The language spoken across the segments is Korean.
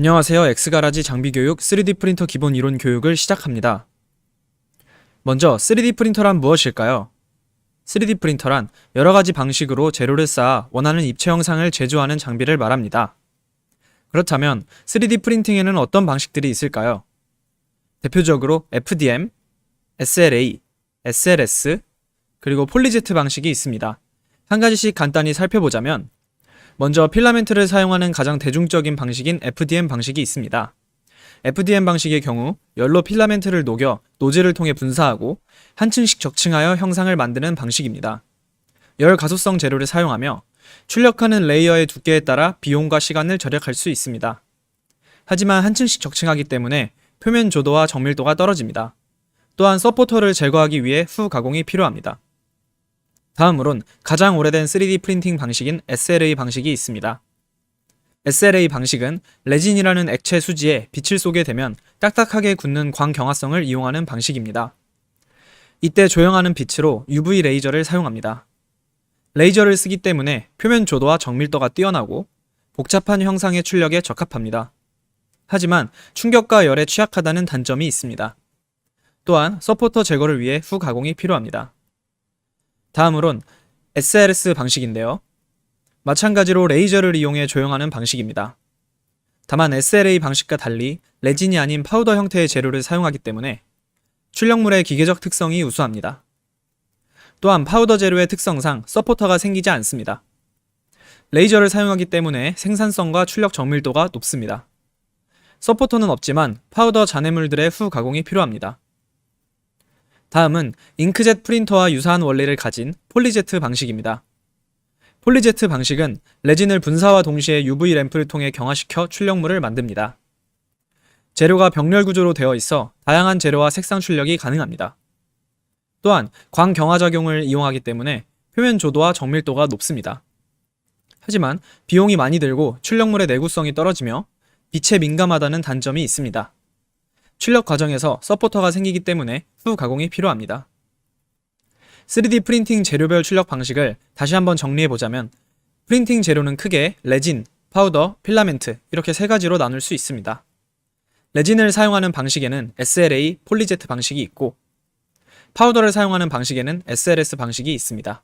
안녕하세요. 엑스가라지 장비교육 3D 프린터 기본 이론 교육을 시작합니다. 먼저 3D 프린터란 무엇일까요? 3D 프린터란 여러가지 방식으로 재료를 쌓아 원하는 입체 형상을 제조하는 장비를 말합니다. 그렇다면 3D 프린팅에는 어떤 방식들이 있을까요? 대표적으로 FDM, SLA, SLS, 그리고 폴리제트 방식이 있습니다. 한 가지씩 간단히 살펴보자면 먼저 필라멘트를 사용하는 가장 대중적인 방식인 FDM 방식이 있습니다. FDM 방식의 경우 열로 필라멘트를 녹여 노즐을 통해 분사하고 한 층씩 적층하여 형상을 만드는 방식입니다. 열 가소성 재료를 사용하며 출력하는 레이어의 두께에 따라 비용과 시간을 절약할 수 있습니다. 하지만 한 층씩 적층하기 때문에 표면 조도와 정밀도가 떨어집니다. 또한 서포터를 제거하기 위해 후 가공이 필요합니다. 다음으론 가장 오래된 3D 프린팅 방식인 SLA 방식이 있습니다. SLA 방식은 레진이라는 액체 수지에 빛을 쏘게 되면 딱딱하게 굳는 광경화성을 이용하는 방식입니다. 이때 조형하는 빛으로 UV 레이저를 사용합니다. 레이저를 쓰기 때문에 표면 조도와 정밀도가 뛰어나고 복잡한 형상의 출력에 적합합니다. 하지만 충격과 열에 취약하다는 단점이 있습니다. 또한 서포터 제거를 위해 후 가공이 필요합니다. 다음으론 SLS 방식인데요. 마찬가지로 레이저를 이용해 조형하는 방식입니다. 다만 SLA 방식과 달리 레진이 아닌 파우더 형태의 재료를 사용하기 때문에 출력물의 기계적 특성이 우수합니다. 또한 파우더 재료의 특성상 서포터가 생기지 않습니다. 레이저를 사용하기 때문에 생산성과 출력 정밀도가 높습니다. 서포터는 없지만 파우더 잔해물들의 후 가공이 필요합니다. 다음은 잉크젯 프린터와 유사한 원리를 가진 폴리제트 방식입니다. 폴리제트 방식은 레진을 분사와 동시에 UV 램프를 통해 경화시켜 출력물을 만듭니다. 재료가 병렬 구조로 되어 있어 다양한 재료와 색상 출력이 가능합니다. 또한 광경화작용을 이용하기 때문에 표면 조도와 정밀도가 높습니다. 하지만 비용이 많이 들고 출력물의 내구성이 떨어지며 빛에 민감하다는 단점이 있습니다. 출력 과정에서 서포터가 생기기 때문에 후 가공이 필요합니다. 3D 프린팅 재료별 출력 방식을 다시 한번 정리해보자면 프린팅 재료는 크게 레진, 파우더, 필라멘트 이렇게 세 가지로 나눌 수 있습니다. 레진을 사용하는 방식에는 SLA, 폴리제트 방식이 있고 파우더를 사용하는 방식에는 SLS 방식이 있습니다.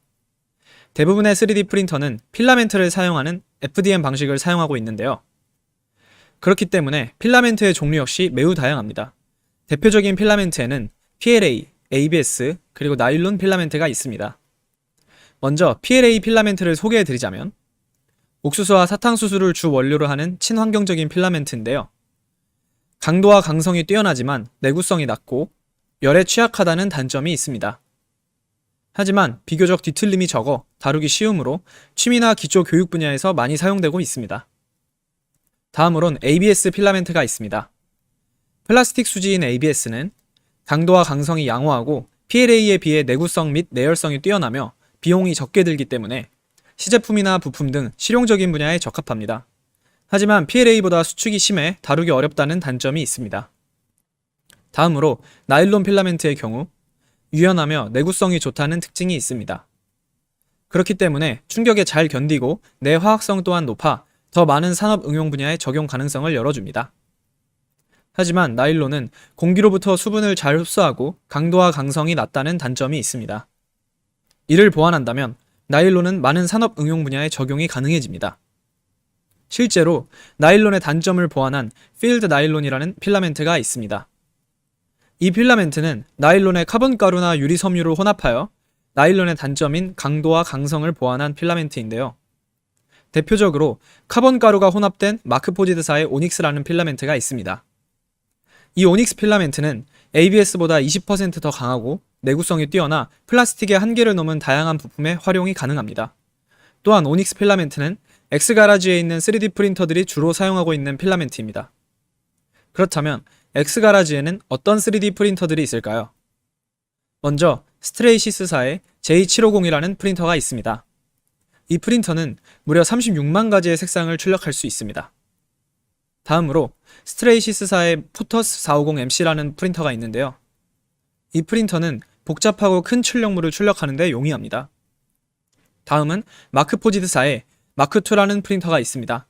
대부분의 3D 프린터는 필라멘트를 사용하는 FDM 방식을 사용하고 있는데요. 그렇기 때문에 필라멘트의 종류 역시 매우 다양합니다. 대표적인 필라멘트에는 PLA, ABS, 그리고 나일론 필라멘트가 있습니다. 먼저 PLA 필라멘트를 소개해드리자면 옥수수와 사탕수수를 주 원료로 하는 친환경적인 필라멘트인데요. 강도와 강성이 뛰어나지만 내구성이 낮고 열에 취약하다는 단점이 있습니다. 하지만 비교적 뒤틀림이 적어 다루기 쉬우므로 취미나 기초 교육 분야에서 많이 사용되고 있습니다. 다음으론 ABS 필라멘트가 있습니다. 플라스틱 수지인 ABS는 강도와 강성이 양호하고 PLA에 비해 내구성 및 내열성이 뛰어나며 비용이 적게 들기 때문에 시제품이나 부품 등 실용적인 분야에 적합합니다. 하지만 PLA보다 수축이 심해 다루기 어렵다는 단점이 있습니다. 다음으로 나일론 필라멘트의 경우 유연하며 내구성이 좋다는 특징이 있습니다. 그렇기 때문에 충격에 잘 견디고 내 화학성 또한 높아 더 많은 산업 응용 분야의 적용 가능성을 열어줍니다. 하지만 나일론은 공기로부터 수분을 잘 흡수하고 강도와 강성이 낮다는 단점이 있습니다. 이를 보완한다면 나일론은 많은 산업 응용 분야에 적용이 가능해집니다. 실제로 나일론의 단점을 보완한 필드 나일론이라는 필라멘트가 있습니다. 이 필라멘트는 나일론의 카본 가루나 유리 섬유를 혼합하여 나일론의 단점인 강도와 강성을 보완한 필라멘트인데요. 대표적으로 카본 가루가 혼합된 마크포지드사의 오닉스라는 필라멘트가 있습니다. 이 오닉스 필라멘트는 ABS보다 20% 더 강하고 내구성이 뛰어나 플라스틱의 한계를 넘은 다양한 부품에 활용이 가능합니다. 또한 오닉스 필라멘트는 X가라지에 있는 3D 프린터들이 주로 사용하고 있는 필라멘트입니다. 그렇다면 X가라지에는 어떤 3D 프린터들이 있을까요? 먼저 스트레이시스사의 J750이라는 프린터가 있습니다. 이 프린터는 무려 36만 가지의 색상을 출력할 수 있습니다. 다음으로 스트레이시스사의 포터스 450MC라는 프린터가 있는데요. 이 프린터는 복잡하고 큰 출력물을 출력하는 데 용이합니다. 다음은 마크포지드사의 마크2라는 프린터가 있습니다.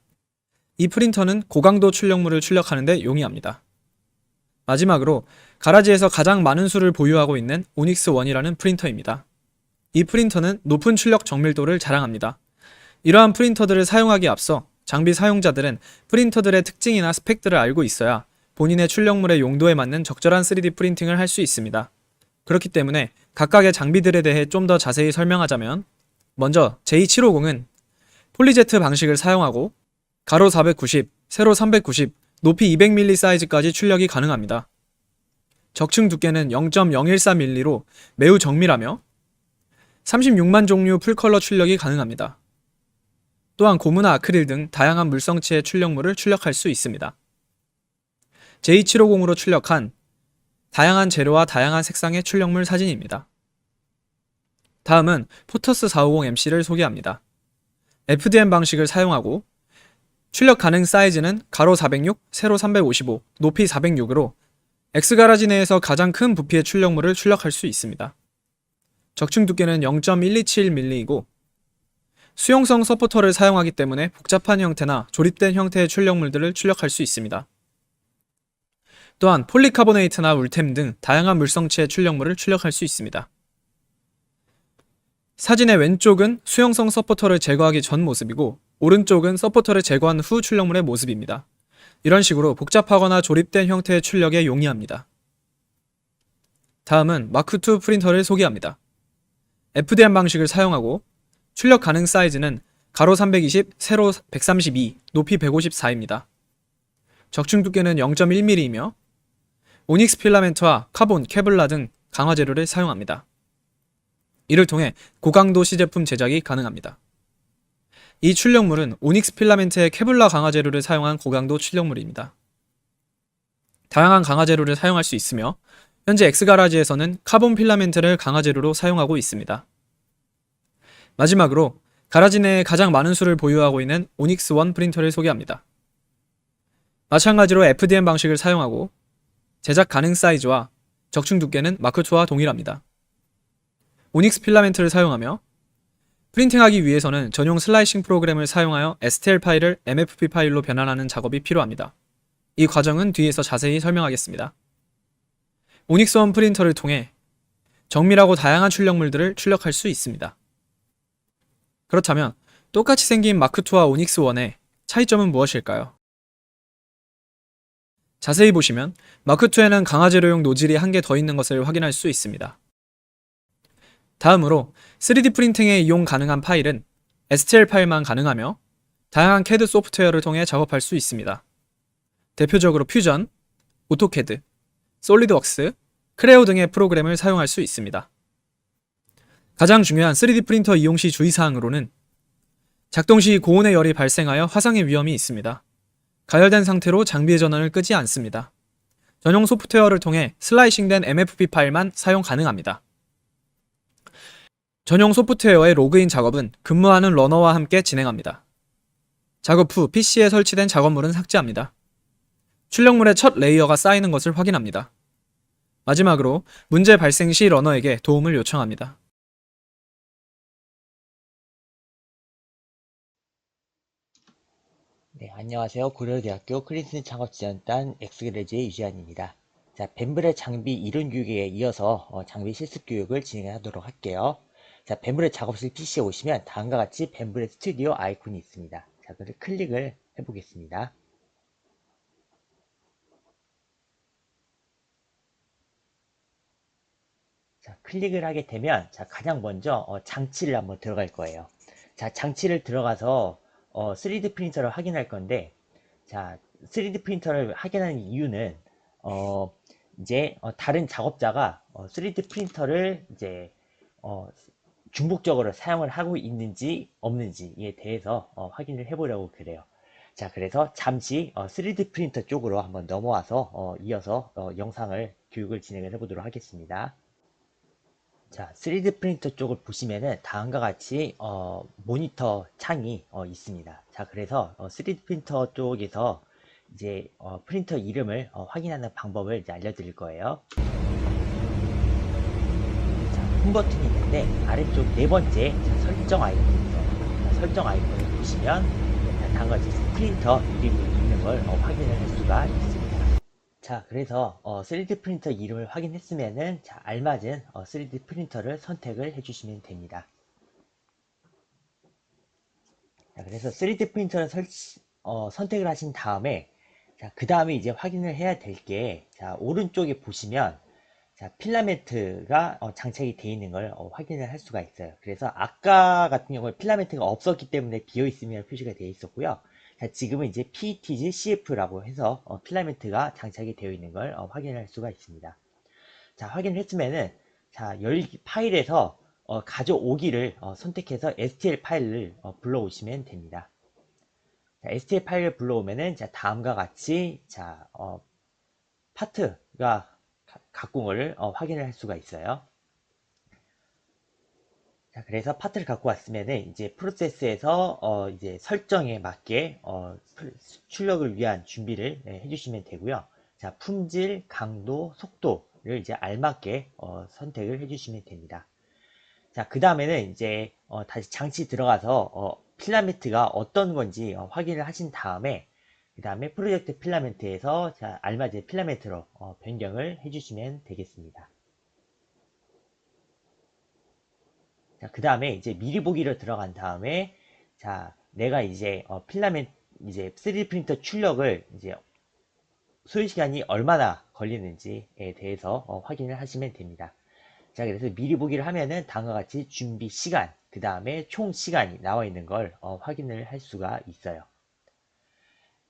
이 프린터는 고강도 출력물을 출력하는 데 용이합니다. 마지막으로 가라지에서 가장 많은 수를 보유하고 있는 오닉스1이라는 프린터입니다. 이 프린터는 높은 출력 정밀도를 자랑합니다. 이러한 프린터들을 사용하기에 앞서 장비 사용자들은 프린터들의 특징이나 스펙들을 알고 있어야 본인의 출력물의 용도에 맞는 적절한 3D 프린팅을 할 수 있습니다. 그렇기 때문에 각각의 장비들에 대해 좀 더 자세히 설명하자면, 먼저 J750은 폴리제트 방식을 사용하고 가로 490, 세로 390, 높이 200mm 사이즈까지 출력이 가능합니다. 적층 두께는 0.014mm로 매우 정밀하며 36만 종류 풀컬러 출력이 가능합니다. 또한 고무나 아크릴 등 다양한 물성치의 출력물을 출력할 수 있습니다. J750으로 출력한 다양한 재료와 다양한 색상의 출력물 사진입니다. 다음은 포터스 450MC를 소개합니다. FDM 방식을 사용하고 출력 가능 사이즈는 가로 406, 세로 355, 높이 406으로 X가라지 내에서 가장 큰 부피의 출력물을 출력할 수 있습니다. 적층 두께는 0.127mm이고 수용성 서포터를 사용하기 때문에 복잡한 형태나 조립된 형태의 출력물들을 출력할 수 있습니다. 또한 폴리카보네이트나 울템 등 다양한 물성치의 출력물을 출력할 수 있습니다. 사진의 왼쪽은 수용성 서포터를 제거하기 전 모습이고 오른쪽은 서포터를 제거한 후 출력물의 모습입니다. 이런 식으로 복잡하거나 조립된 형태의 출력에 용이합니다. 다음은 마크2 프린터를 소개합니다. FDM 방식을 사용하고 출력 가능 사이즈는 가로 320, 세로 132, 높이 154입니다. 적층 두께는 0.1mm이며 오닉스 필라멘트와 카본, 케블라 등 강화 재료를 사용합니다. 이를 통해 고강도 시제품 제작이 가능합니다. 이 출력물은 오닉스 필라멘트의 케블라 강화 재료를 사용한 고강도 출력물입니다. 다양한 강화 재료를 사용할 수 있으며 현재 X가라지에서는 카본 필라멘트를 강화 재료로 사용하고 있습니다. 마지막으로 가라지 내에 가장 많은 수를 보유하고 있는 오닉스1 프린터를 소개합니다. 마찬가지로 FDM 방식을 사용하고 제작 가능 사이즈와 적층 두께는 마크2와 동일합니다. 오닉스 필라멘트를 사용하며 프린팅하기 위해서는 전용 슬라이싱 프로그램을 사용하여 STL 파일을 MFP 파일로 변환하는 작업이 필요합니다. 이 과정은 뒤에서 자세히 설명하겠습니다. 오닉스1 프린터를 통해 정밀하고 다양한 출력물들을 출력할 수 있습니다. 그렇다면 똑같이 생긴 마크2와 오닉스1의 차이점은 무엇일까요? 자세히 보시면 마크2에는 강화 재료용 노즐이 한 개 더 있는 것을 확인할 수 있습니다. 다음으로 3D 프린팅에 이용 가능한 파일은 STL 파일만 가능하며 다양한 CAD 소프트웨어를 통해 작업할 수 있습니다. 대표적으로 퓨전, 오토캐드, 솔리드웍스, 크레오 등의 프로그램을 사용할 수 있습니다. 가장 중요한 3D 프린터 이용 시 주의사항으로는 작동 시 고온의 열이 발생하여 화상의 위험이 있습니다. 가열된 상태로 장비의 전원을 끄지 않습니다. 전용 소프트웨어를 통해 슬라이싱된 MFP 파일만 사용 가능합니다. 전용 소프트웨어의 로그인 작업은 근무하는 러너와 함께 진행합니다. 작업 후 PC에 설치된 작업물은 삭제합니다. 출력물의 첫 레이어가 쌓이는 것을 확인합니다. 마지막으로 문제 발생 시 러너에게 도움을 요청합니다. 네, 안녕하세요. 고려대학교 클린슨 창업지원단 엑스그레지의 유지환입니다. 자, 벤브렛 장비 이론 교육에 이어서 장비 실습 교육을 진행하도록 할게요. 자, 벤브렛 작업실 PC에 오시면 다음과 같이 벤브렛 스튜디오 아이콘이 있습니다. 자, 그를 클릭을 해보겠습니다. 자, 클릭을 하게 되면 자, 가장 먼저 장치를 한번 들어갈 거예요. 자, 장치를 들어가서 3D 프린터를 확인할 건데 자, 3D 프린터를 확인하는 이유는 어, 이제 다른 작업자가 3D 프린터를 이제 어, 중복적으로 사용을 하고 있는지 없는지에 대해서 확인을 해보려고 그래요. 자, 그래서 잠시 3D 프린터 쪽으로 한번 넘어와서 이어서 영상을 교육을 진행을 해보도록 하겠습니다. 자, 3D 프린터 쪽을 보시면은 다음과 같이 모니터 창이 있습니다. 자, 그래서 3D 프린터 쪽에서 이제 프린터 이름을 확인하는 방법을 이제 알려드릴 거예요. 자, 홈 버튼이 있는데 아래쪽 네 번째 자, 설정 아이콘이 있어요. 자, 설정 아이콘을 보시면 자, 다음과 같이 프린터 이름이 있는 걸 확인을 할 수가 있습니다. 자, 그래서 3D 프린터 이름을 확인했으면은 자, 알맞은 3D 프린터를 선택을 해주시면 됩니다. 자, 그래서 3D 프린터를 선택을 하신 다음에 자, 그 다음에 이제 확인을 해야 될 게 자, 오른쪽에 보시면 자, 필라멘트가 장착이 되어 있는 걸 확인을 할 수가 있어요. 그래서 아까 같은 경우에 필라멘트가 없었기 때문에 비어 있으면 표시가 되어 있었고요. 자, 지금은 이제 PETG CF라고 해서 필라멘트가 장착이 되어 있는 걸 확인할 수가 있습니다. 자, 확인을 했으면은 자, 파일에서 가져오기를 선택해서 STL 파일을 불러오시면 됩니다. 자, STL 파일을 불러오면은 자, 다음과 같이 자, 파트가 갖고 온 거를 확인을 할 수가 있어요. 자, 그래서 파트를 갖고 왔으면은 이제 프로세스에서 이제 설정에 맞게 출력을 위한 준비를 해주시면 되고요. 자, 품질, 강도, 속도를 이제 알맞게 선택을 해주시면 됩니다. 자, 그 다음에는 이제 다시 장치 들어가서 필라멘트가 어떤 건지 확인을 하신 다음에 그 다음에 프로젝트 필라멘트에서 자, 알맞은 필라멘트로 변경을 해주시면 되겠습니다. 자, 그 다음에 이제 미리 보기로 들어간 다음에 자, 내가 이제 필라멘트 이제 3D 프린터 출력을 이제 소요 시간이 얼마나 걸리는지에 대해서 확인을 하시면 됩니다. 자, 그래서 미리 보기를 하면은 다음과 같이 준비 시간, 그 다음에 총 시간이 나와 있는 걸 확인을 할 수가 있어요.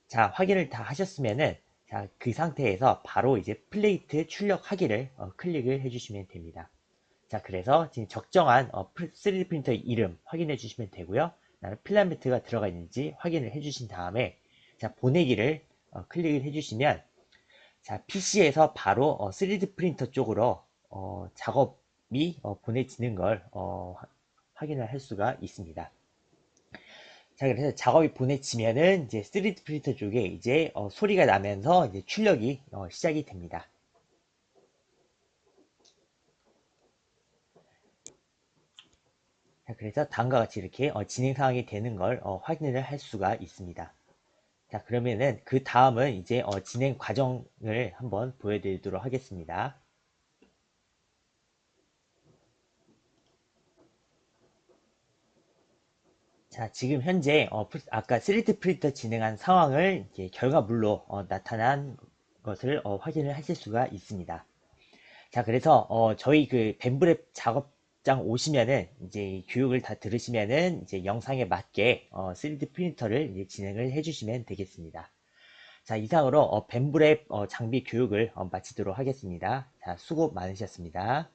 자, 확인을 다 하셨으면은 자, 그 상태에서 바로 이제 플레이트 출력하기를 클릭을 해주시면 됩니다. 자, 그래서 지금 적정한 3D 프린터 이름 확인해 주시면 되고요. 나는 필라멘트가 들어가 있는지 확인을 해 주신 다음에 자, 보내기를 클릭을 해 주시면 자, PC에서 바로 3D 프린터 쪽으로 작업이 보내지는 걸 확인을 할 수가 있습니다. 자, 그래서 작업이 보내지면은 이제 3D 프린터 쪽에 이제 소리가 나면서 이제 출력이 시작이 됩니다. 자, 그래서 다음과 같이 이렇게 진행 상황이 되는 걸 확인을 할 수가 있습니다. 자, 그러면은 그 다음은 이제 진행 과정을 한번 보여드리도록 하겠습니다. 자, 지금 현재 아까 3D 프린터 진행한 상황을 이제 결과물로 나타난 것을 확인을 하실 수가 있습니다. 자, 그래서 저희 그 벤브랩 작업장 오시면은 이제 교육을 다 들으시면은 이제 영상에 맞게 3D 프린터를 이제 진행을 해주시면 되겠습니다. 자, 이상으로 벤브랩 장비 교육을 마치도록 하겠습니다. 자, 수고 많으셨습니다.